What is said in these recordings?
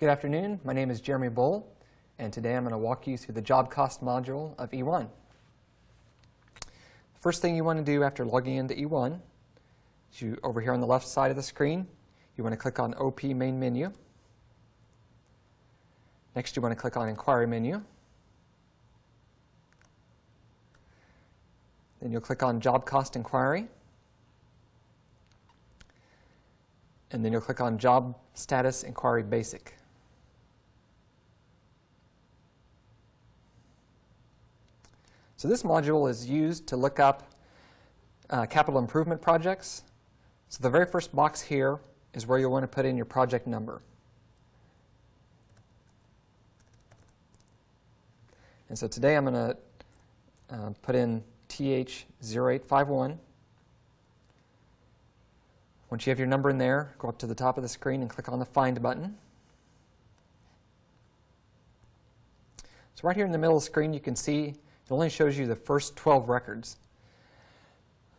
Good afternoon. My name is Jeremy Bull, and today I'm going to walk you through the job cost module of E1. First thing you want to do after logging into E1 is over here on the left side of the screen, you want to click on OP Main Menu. Next, you want to click on Inquiry Menu. Then you'll click on Job Cost Inquiry. And then you'll click on Job Status Inquiry Basic. So this module is used to look up capital improvement projects. So the very first box here is where you'll want to put in your project number. And so today I'm going to put in TH0851. Once you have your number in there, go up to the top of the screen and click on the Find button. So right here in the middle of the screen, you can see it only shows you the first 12 records.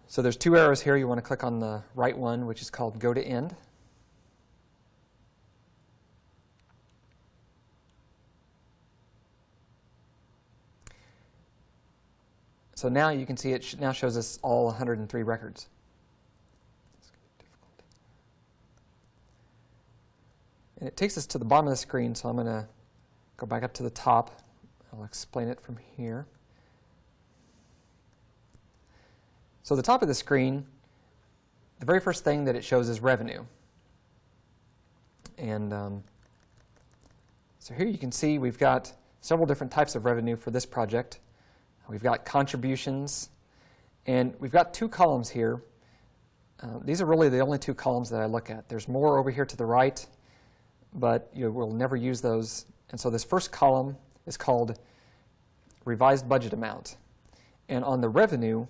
So there's two arrows here. You want to click on the right one, which is called Go to End. So now you can see it now shows us all 103 records. And it takes us to the bottom of the screen, so I'm going to go back up to the top. I'll explain it from here. So the top of the screen, the very first thing that it shows is revenue. And so here you can see we've got several different types of revenue for this project. We've got contributions, and we've got two columns here. These are really the only two columns that I look at. There's more over here to the right, but you will never use those. And so this first column is called revised budget amount. And on the revenue,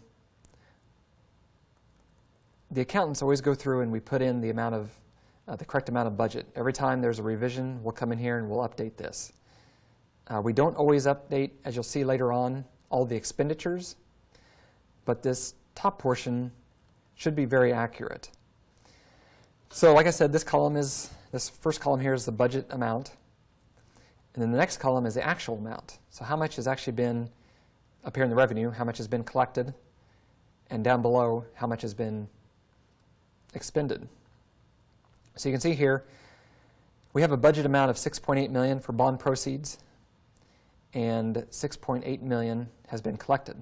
the accountants always go through and we put in the amount of the correct amount of budget. Every time there's a revision, we'll come in here and we'll update this. We don't always update, as you'll see later on, all the expenditures, but this top portion should be very accurate. So like I said, this first column here is the budget amount, and then the next column is the actual amount. So how much has actually been up here in the revenue, how much has been collected, and down below, how much has been expended. So you can see here, we have a budget amount of $6.8 million for bond proceeds, and $6.8 million has been collected.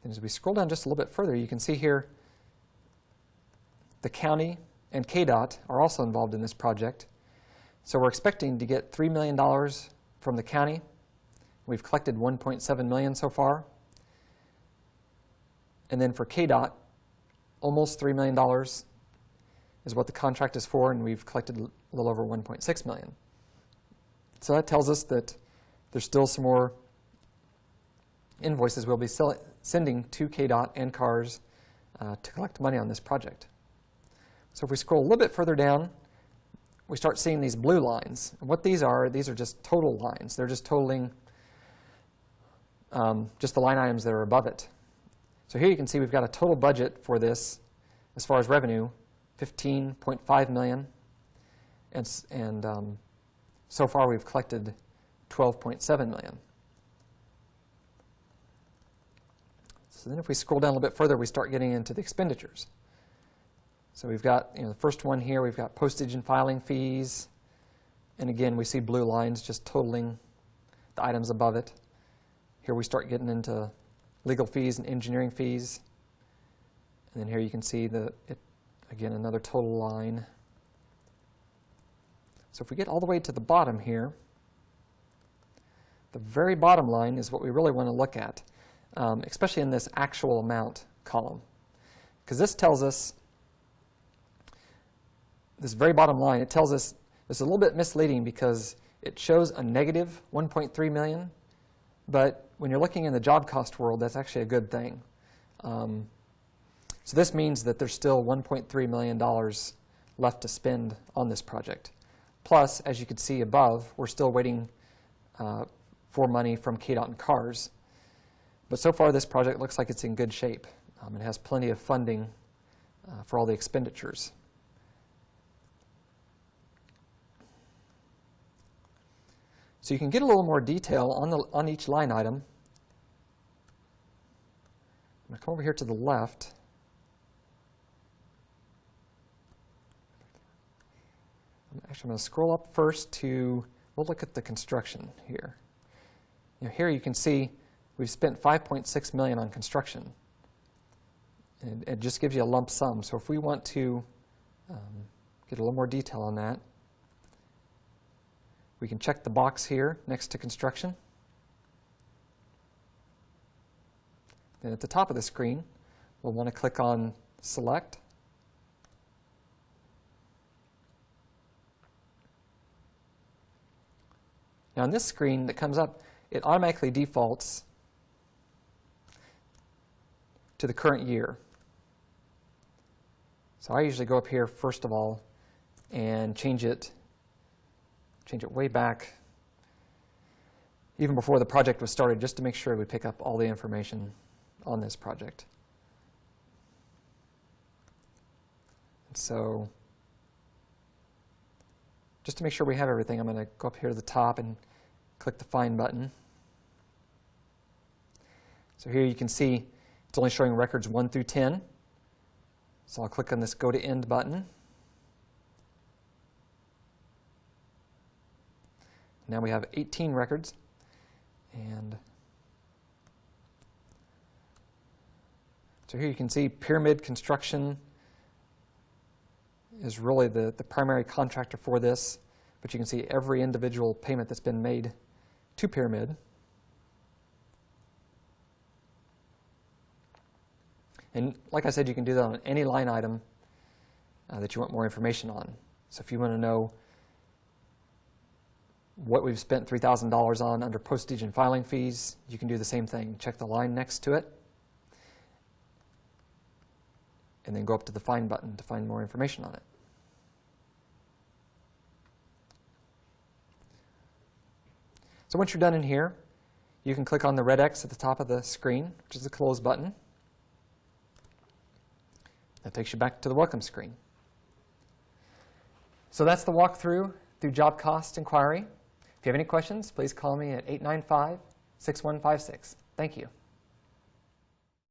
And as we scroll down just a little bit further, you can see here the county and KDOT are also involved in this project. So we're expecting to get $3 million from the county. We've collected $1.7 million so far. And then for KDOT, almost $3 million is what the contract is for, and we've collected a little over $1.6 million. So that tells us that there's still some more invoices we'll be sending to KDOT and CARS to collect money on this project. So if we scroll a little bit further down, we start seeing these blue lines. And what these are just total lines. They're just totaling just the line items that are above it. So here you can see we've got a total budget for this, as far as revenue, $15.5 million, and so far we've collected $12.7 million. So then if we scroll down a little bit further, we start getting into the expenditures. So we've got the first one here, we've got postage and filing fees, and again we see blue lines just totaling the items above it. Here we start getting into legal fees and engineering fees. And then here you can see again, another total line. So if we get all the way to the bottom here, the very bottom line is what we really want to look at, especially in this actual amount column. Because this tells us, this very bottom line, it tells us, it's a little bit misleading because it shows a negative $1.3 million. But when you're looking in the job cost world, that's actually a good thing. So this means that there's still $1.3 million left to spend on this project. Plus, as you can see above, we're still waiting for money from KDOT and CARS. But so far, this project looks like it's in good shape. It has plenty of funding for all the expenditures. So you can get a little more detail on each line item. I'm going to come over here to the left. Actually, I'm going to scroll up first to, we'll look at the construction here. Here you can see we've spent $5.6 million on construction. And it just gives you a lump sum. So if we want to get a little more detail on that, we can check the box here next to construction. Then at the top of the screen, we'll want to click on Select. Now on this screen that comes up, it automatically defaults to the current year. So I usually go up here first of all and change it way back, even before the project was started, just to make sure we pick up all the information on this project. And so just to make sure we have everything, I'm going to go up here to the top and click the Find button. So here you can see it's only showing records 1 through 10. So I'll click on this Go to End button. Now we have 18 records. And so here you can see Pyramid Construction is really the primary contractor for this, but you can see every individual payment that's been made to Pyramid. And like I said, you can do that on any line item that you want more information on. So if you want to know what we've spent $3,000 on under postage and filing fees, you can do the same thing. Check the line next to it, and then go up to the Find button to find more information on it. So once you're done in here, you can click on the red X at the top of the screen, which is the Close button. That takes you back to the Welcome screen. So that's the walkthrough through Job Cost Inquiry. If you have any questions, please call me at 895-6156. Thank you.